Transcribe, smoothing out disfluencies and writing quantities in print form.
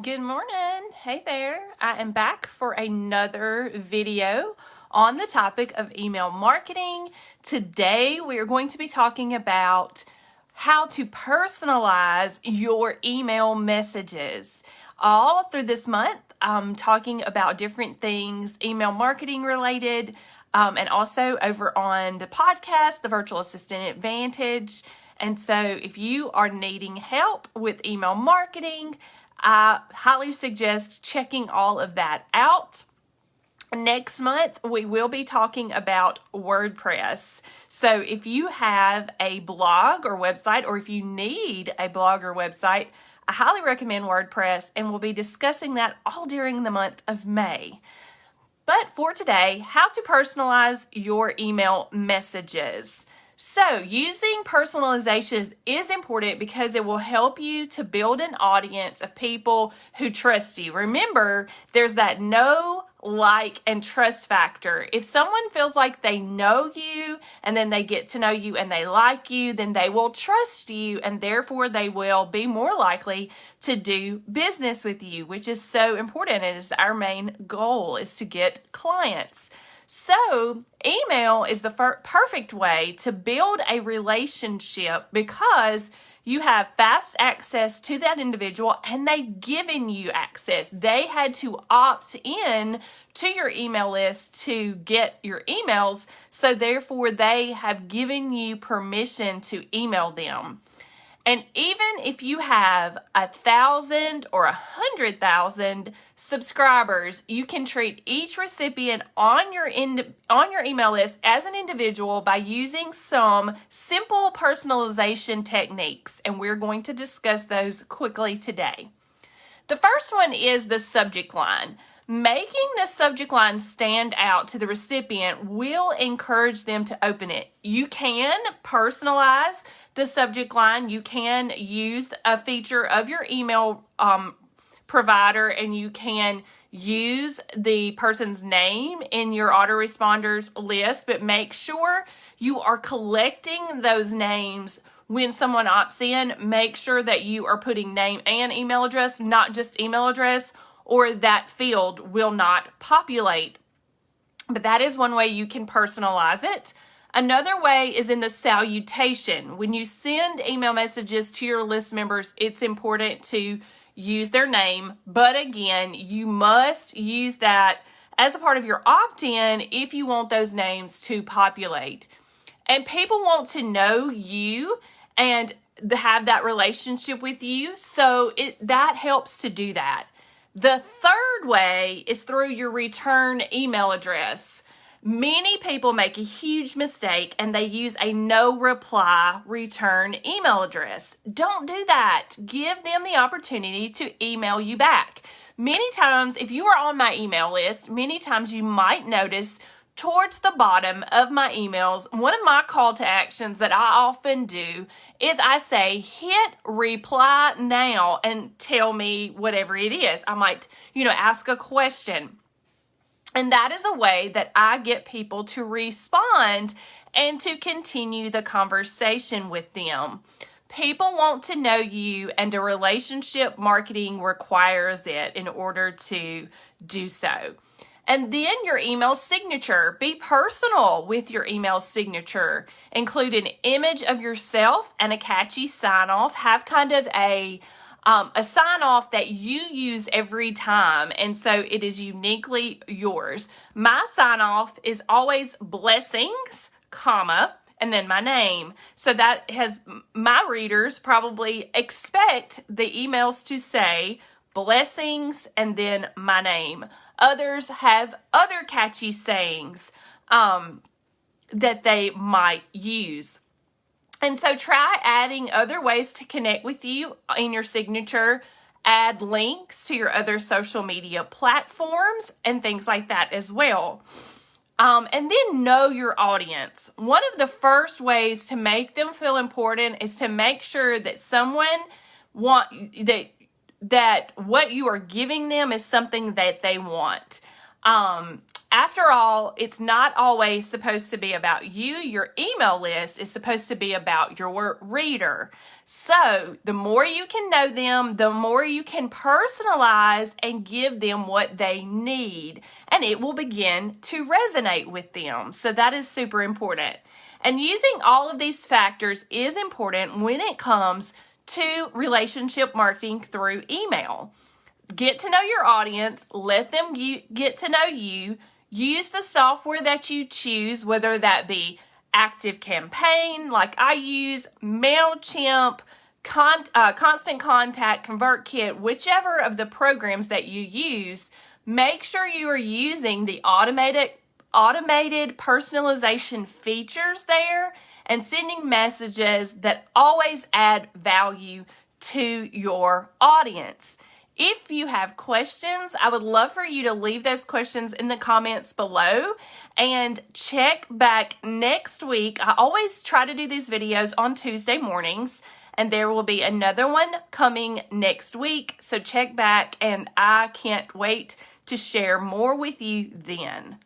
Good morning. Hey there. I am back for another video on the topic of email marketing. Today we are going to be talking about how to personalize your email messages. All through this month, I'm talking about different things email marketing related, and also over on the podcast, the Virtual Assistant Advantage. And so if you are needing help with email marketing, I highly suggest checking all of that out. Next month, we will be talking about WordPress. So if you have a blog or website, or if you need a blog or website, I highly recommend WordPress, and we'll be discussing that all during the month of May. But for today, how to personalize your email messages. So using personalization is important because it will help you to build an audience of people who trust you. Remember, there's that know, like, and trust factor. If someone feels like they know you and then they get to know you and they like you, then they will trust you, and therefore they will be more likely to do business with you, which is so important. It is our main goal, is to get clients. So email is the perfect way to build a relationship because you have fast access to that individual and they've given you access. They had to opt in to your email list to get your emails, so therefore they have given you permission to email them. And even if you have 1,000 or 100,000 subscribers, you can treat each recipient on your email list as an individual by using some simple personalization techniques. And we're going to discuss those quickly today. The first one is the subject line. Making the subject line stand out to the recipient will encourage them to open it. You can personalize the subject line. You can use a feature of your email provider, and you can use the person's name in your autoresponders list, but make sure you are collecting those names when someone opts in. Make sure that you are putting name and email address, not just email address, or that field will not populate. But that is one way you can personalize it. Another way is in the salutation. When you send email messages to your list members, it's important to use their name. But again, you must use that as a part of your opt-in if you want those names to populate. And people want to know you and have that relationship with you, so that helps to do that. The third way is through your return email address. Many people make a huge mistake and they use a no reply return email address. Don't do that. Give them the opportunity to email you back. Many times, if you are on my email list, many times you might notice towards the bottom of my emails, one of my call to actions that I often do is I say, hit reply now and tell me whatever it is. I might, ask a question. And that is a way that I get people to respond and to continue the conversation with them. People want to know you, and a relationship marketing requires it in order to do so. And then your email signature. Be personal with your email signature. Include an image of yourself and a catchy sign-off. Have kind of a sign-off that you use every time, and so it is uniquely yours. My sign-off is always blessings, comma, and then my name. So that has my readers probably expect the emails to say blessings and then my name. Others have other catchy sayings that they might use. And so try adding other ways to connect with you in your signature. Add links to your other social media platforms and things like that as well. And then know your audience. One of the first ways to make them feel important is to make sure that that what you are giving them is something that they want. After all, it's not always supposed to be about you. Your email list is supposed to be about your reader. So the more you can know them, the more you can personalize and give them what they need, and it will begin to resonate with them. So that is super important. And using all of these factors is important when it comes to relationship marketing through email. Get to know your audience, let them get to know you. Use the software that you choose, whether that be ActiveCampaign, like I use, MailChimp, Constant Contact, ConvertKit, whichever of the programs that you use. Make sure you are using the automated personalization features there and sending messages that always add value to your audience. If you have questions, I would love for you to leave those questions in the comments below and check back next week. I always try to do these videos on Tuesday mornings, and there will be another one coming next week. So check back, and I can't wait to share more with you then.